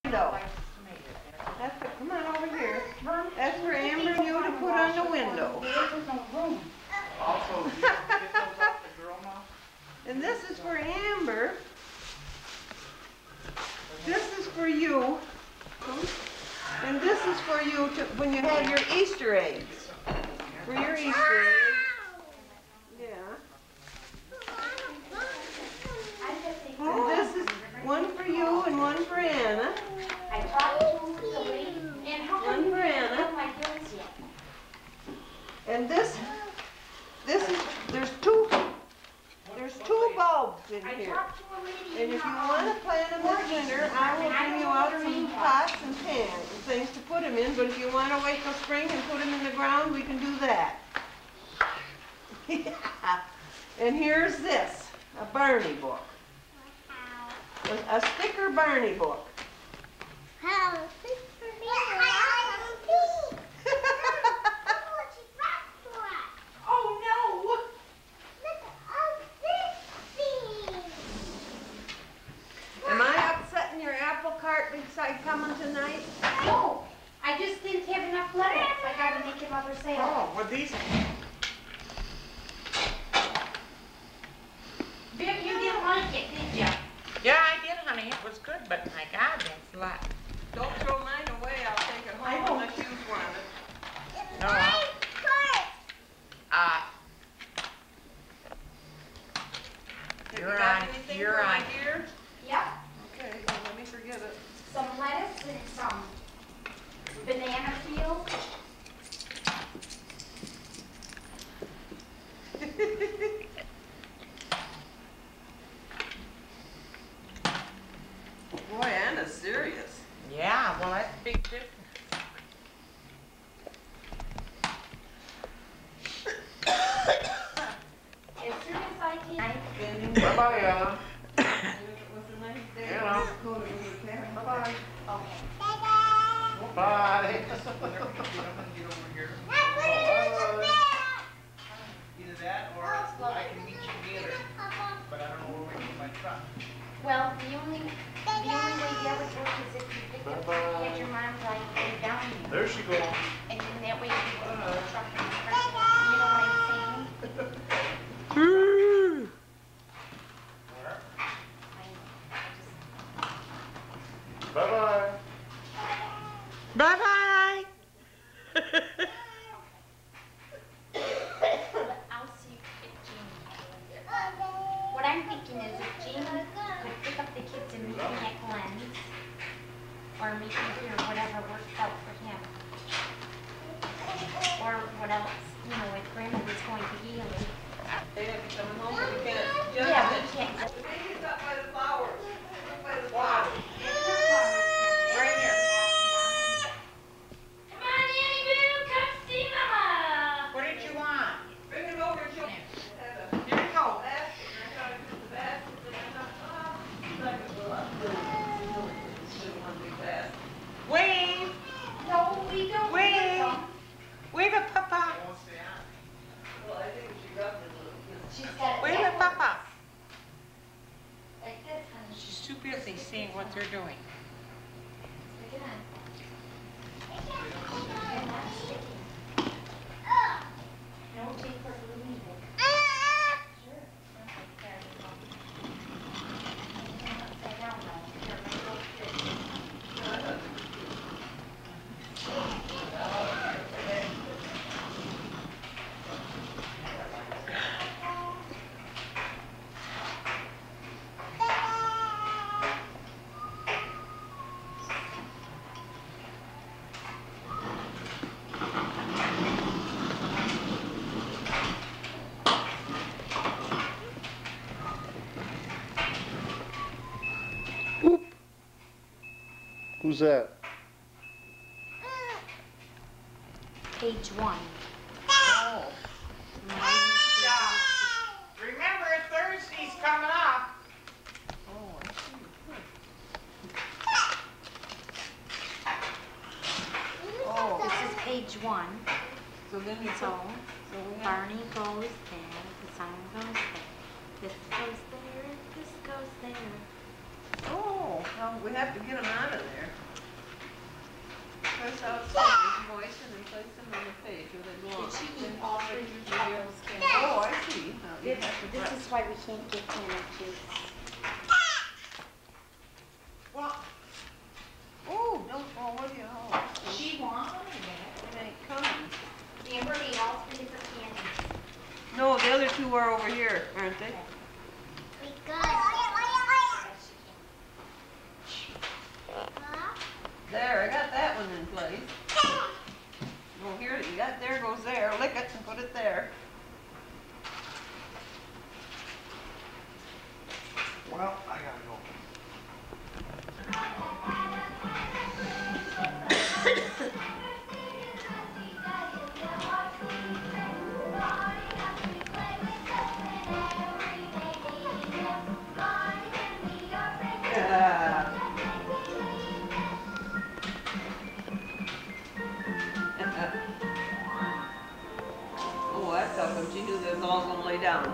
window. That's for, come on over here. That's for Amber and you to put on the window. Also, you get those off the grill now? And this is for Amber. This is for you. And this is for you to, when you have your Easter eggs. For your Easter eggs. Yeah. And this is one for you and one for Anna. One for Anna. And this is, there's two bulbs in here. And if you want to plant them this winter, I will bring you out some pots and pans and things to put them in. But if you want to wait till spring and put them in the ground, we can do that. Yeah. And here's this, a Barney book. A sticker Barney book. Oh no! Am I upsetting your apple cart beside coming tonight? No, I just didn't have enough lettuce. I gotta make another sale. Oh, well these. Vic, you didn't like it, did you? Yeah, I did, honey. It was good, but my God, that's a lot. Don't throw mine away. I'll take it home unless you want it. No, Have you got anything for my dear? Yep. Okay, well, let me forget it. Some lettuce and some banana peel. Boy, Anna's serious. yeah, well that's a big difference. As soon as I can. Bye-bye, Ella. It was a nice day. Yeah. Bye-bye. Okay. Bye. Either that or I can meet you later, but I don't know where we can my truck. Well, the only way the other work is if you pick up at your mom's line and put it down here. There she goes. And then that way you can put the truck in the front. You know what I'm saying? Bye-bye. Bye-bye. I'll see if Jamie. What I'm thinking is if Jamie could pick up the kids and meet me at Glenn's, or meet me here, whatever works out for him. Or what else, you know, if Grandma was going to Ely. They have to come home, but we can't judge Yeah, it. we can't. The baby's up by the flowers. Up by the flowers. Right here. Come on, Annie Boo, come see Mama. What did you want? Bring it over and show me. Here you go. Basket, and I thought it was the basket, and I thought, it's like a little, shouldn't want a big basket. Wave. No, we don't. Wave. Wave at Papa. Well, I think she got the little. She's got Wave at Papa. like this, honey. She's too busy seeing what they're doing. Stick it on. And not sticky. No tape or glue needed. Sure. Okay, upside down now. Here, let me go fit. Who's that? Page 1. Oh. Remember, Thursday's coming up. Oh, I see. Oh, This is page 1. so then you So, we have, Barney goes there, the sign goes there. This goes there, this goes there. oh, Oh, well, we have to get them out of there. Press outside, moisten, and place them on the page where they belong. Did she eat all three of those candles? Oh, I see. Now you This, have to this press. is why we can't get candle juice. Well, oh, don't, oh, what do you, oh, She wants one of that. it ain't coming. Amber ate all three different candies. No, the other two are over here, aren't they? There, I got that one in place. Oh, here, you got, there goes there. Lick it and put it there. Well, I gotta go. Oh, that's how come she knew they was all gonna lay down.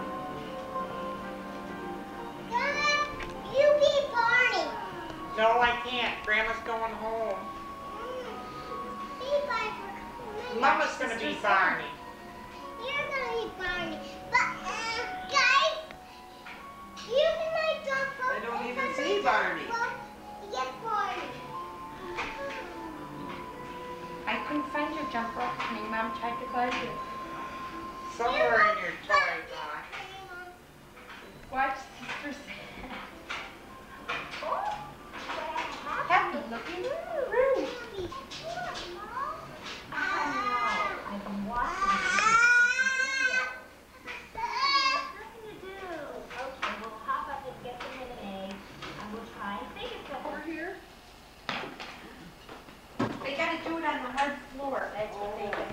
You be Barney. No, I can't. Grandma's going home. Be Barney. Mama's gonna be Barney. You're gonna be Barney. But, guys, you can like jump rope. They don't even see Barney. Yes, Barney. I couldn't find your jump rope. My mom tried to find it. Somewhere in your toy box. Watch Sister Sam. Happy looking room. I've been watching. Nothing to do. Okay, we'll hop up and get some lemonade, and we'll try and think of something. Over here? They gotta do it on the hard floor. That's what they do.